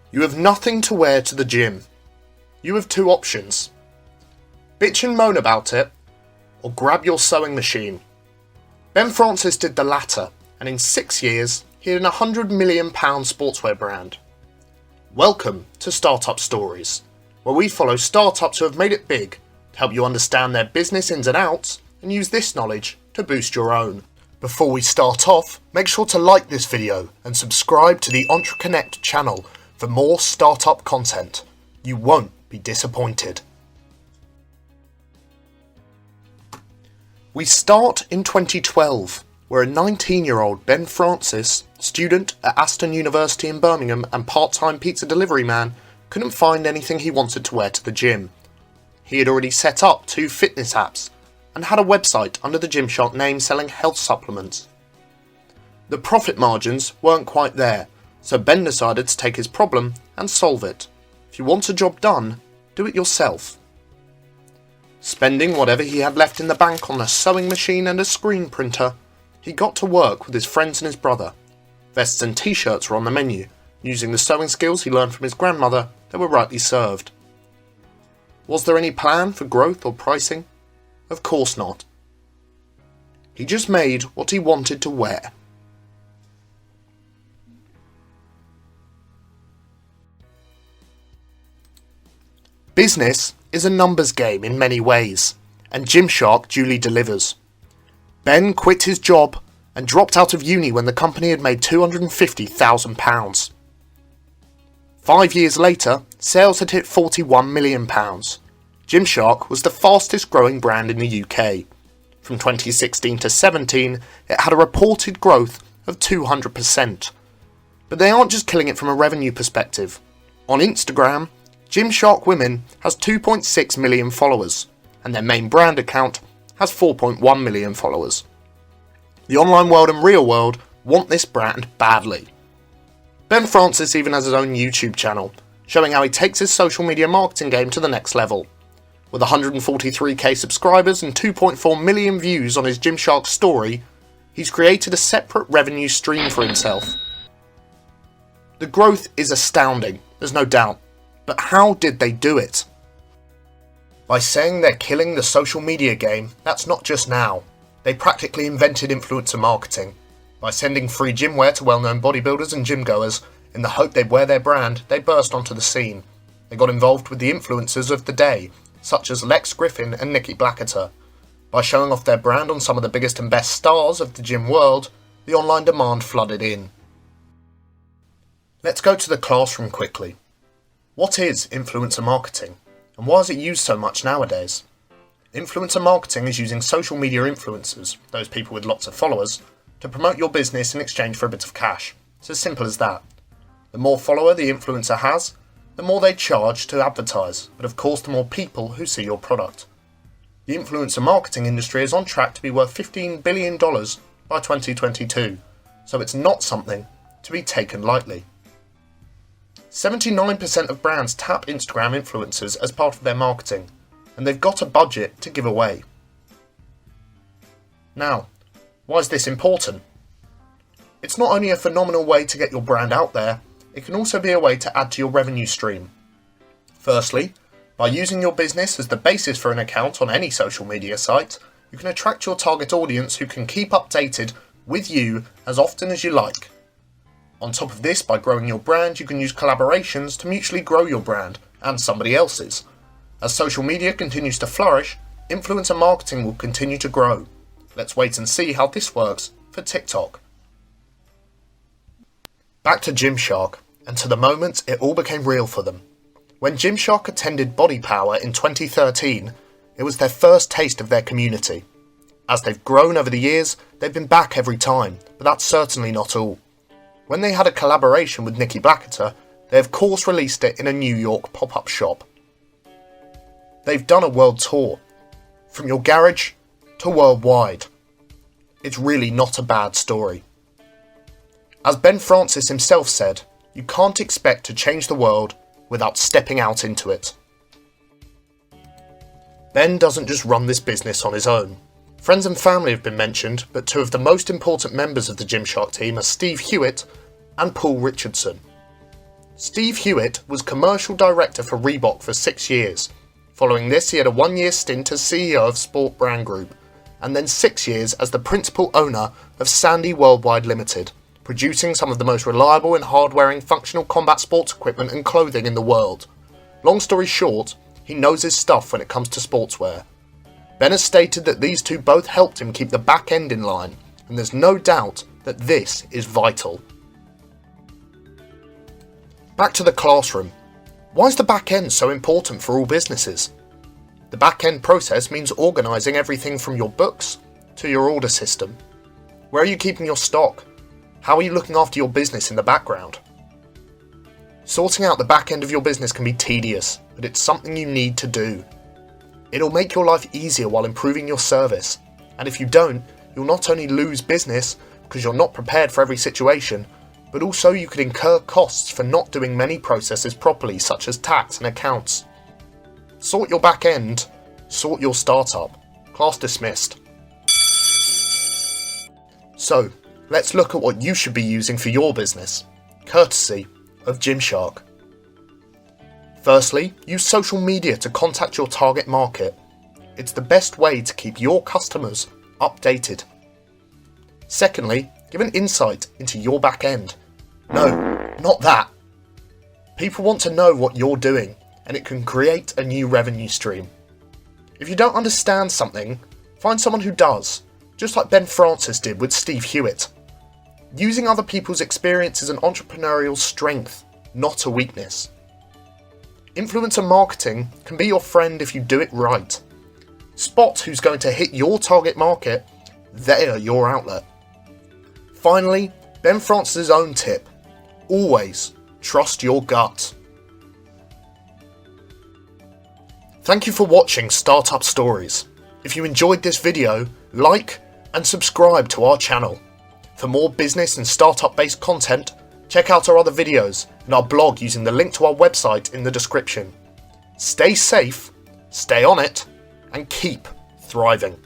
You have nothing to wear to the gym. You have two options. Bitch and moan about it, or grab your sewing machine. Benfrancis did the latter, and in 6 years, he had a £100 million sportswear brand. Welcome to Startup Stories, where we follow startups who have made it big to help you understand their business ins and outs and use this knowledge to boost your own. Before we start off, make sure to like this video and subscribe to the EntreConnect channel for more startup content. You won't be disappointed. We start in 2012, where a 19-year-old benfrancis, student at Aston University in Birmingham and part-time pizza delivery man, couldn't find anything he wanted to wear to the gym. He had already set up 2 fitness apps and had a website under the GymShark name selling health supplements. The profit margins weren't quite there, so Ben decided to take his problem and solve it. If you want a job done, do it yourself. Spending whatever he had left in the bank on a sewing machine and a screen printer, he got to work with his friends and his brother. Vests and t-shirts were on the menu. Using the sewing skills he learned from his grandmother, they were rightly served. Was there any plan for growth or pricing? Of course not. He just made what he wanted to wear. Business is a numbers game in many ways, and GymShark duly delivers. Ben quit his job and dropped out of uni when the company had made £250,000. 5 years later, sales had hit £41 million. GymShark was the fastest growing brand in the UK. From 2016 to 17, it had a reported growth of 200%. But they aren't just killing it from a revenue perspective. On Instagram, GymShark Women has 2.6 million followers, and their main brand account has 4.1 million followers. The online world and real world want this brand badly. Benfrancis even has his own YouTube channel, showing how he takes his social media marketing game to the next level. With 143k subscribers and 2.4 million views on his GymShark story, he's created a separate revenue stream for himself. The growth is astounding, there's no doubt. But how did they do it? By saying they're killing the social media game, that's not just now. They practically invented influencer marketing. By sending free gym wear to well-known bodybuilders and gym goers, in the hope they'd wear their brand, they burst onto the scene. They got involved with the influencers of the day, such as Lex Griffin and Nikki Blackketter. By showing off their brand on some of the biggest and best stars of the gym world, the online demand flooded in. Let's go to the classroom quickly. What is influencer marketing, and why is it used so much nowadays? Influencer marketing is using social media influencers, those people with lots of followers, to promote your business in exchange for a bit of cash. It's as simple as that. The more follower the influencer has, the more they charge to advertise, but of course the more people who see your product. The influencer marketing industry is on track to be worth $15 billion by 2022, so it's not something to be taken lightly. 79% of brands tap Instagram influencers as part of their marketing, and they've got a budget to give away. Now, why is this important? It's not only a phenomenal way to get your brand out there, it can also be a way to add to your revenue stream. Firstly, by using your business as the basis for an account on any social media site, you can attract your target audience who can keep updated with you as often as you like. On top of this, by growing your brand, you can use collaborations to mutually grow your brand and somebody else's. As social media continues to flourish, influencer marketing will continue to grow. Let's wait and see how this works for TikTok. Back to GymShark, and to the moment it all became real for them. When GymShark attended Body Power in 2013, it was their first taste of their community. As they've grown over the years, they've been back every time, but that's certainly not all. When they had a collaboration with Nikki Blackketter, they of course released it in a New York pop-up shop. They've done a world tour, from your garage to worldwide. It's really not a bad story. As Benfrancis himself said, you can't expect to change the world without stepping out into it. Ben doesn't just run this business on his own. Friends and family have been mentioned, but two of the most important members of the GymShark team are Steve Hewitt and Paul Richardson. Steve Hewitt was commercial director for Reebok for 6 years. Following this, he had a 1-year stint as CEO of Sport Brand Group, and then 6 years as the principal owner of Sandy Worldwide Limited, producing some of the most reliable and hard-wearing functional combat sports equipment and clothing in the world. Long story short, he knows his stuff when it comes to sportswear. Ben has stated that these two both helped him keep the back end in line, and there's no doubt that this is vital. Back to the classroom. Why is the back end so important for all businesses? The back end process means organising everything from your books to your order system. Where are you keeping your stock? How are you looking after your business in the background? Sorting out the back end of your business can be tedious, but it's something you need to do. It'll make your life easier while improving your service, and if you don't, you'll not only lose business because you're not prepared for every situation, but also you could incur costs for not doing many processes properly, such as tax and accounts. Sort your back end, sort your startup. Class dismissed. So, let's look at what you should be using for your business, courtesy of GymShark. Firstly, use social media to contact your target market. It's the best way to keep your customers updated. Secondly, give an insight into your back end. No, not that. People want to know what you're doing, and it can create a new revenue stream. If you don't understand something, find someone who does, just like benfrancis did with Steve Hewitt. Using other people's experience is an entrepreneurial strength, not a weakness. Influencer marketing can be your friend if you do it right. Spot who's going to hit your target market, they're your outlet. Finally, benfrancis' own tip: always trust your gut. Thank you for watching Startup Stories. If you enjoyed this video, like and subscribe to our channel. For more business and startup-based content, check out our other videos and our blog using the link to our website in the description. Stay safe, stay on it, and keep thriving.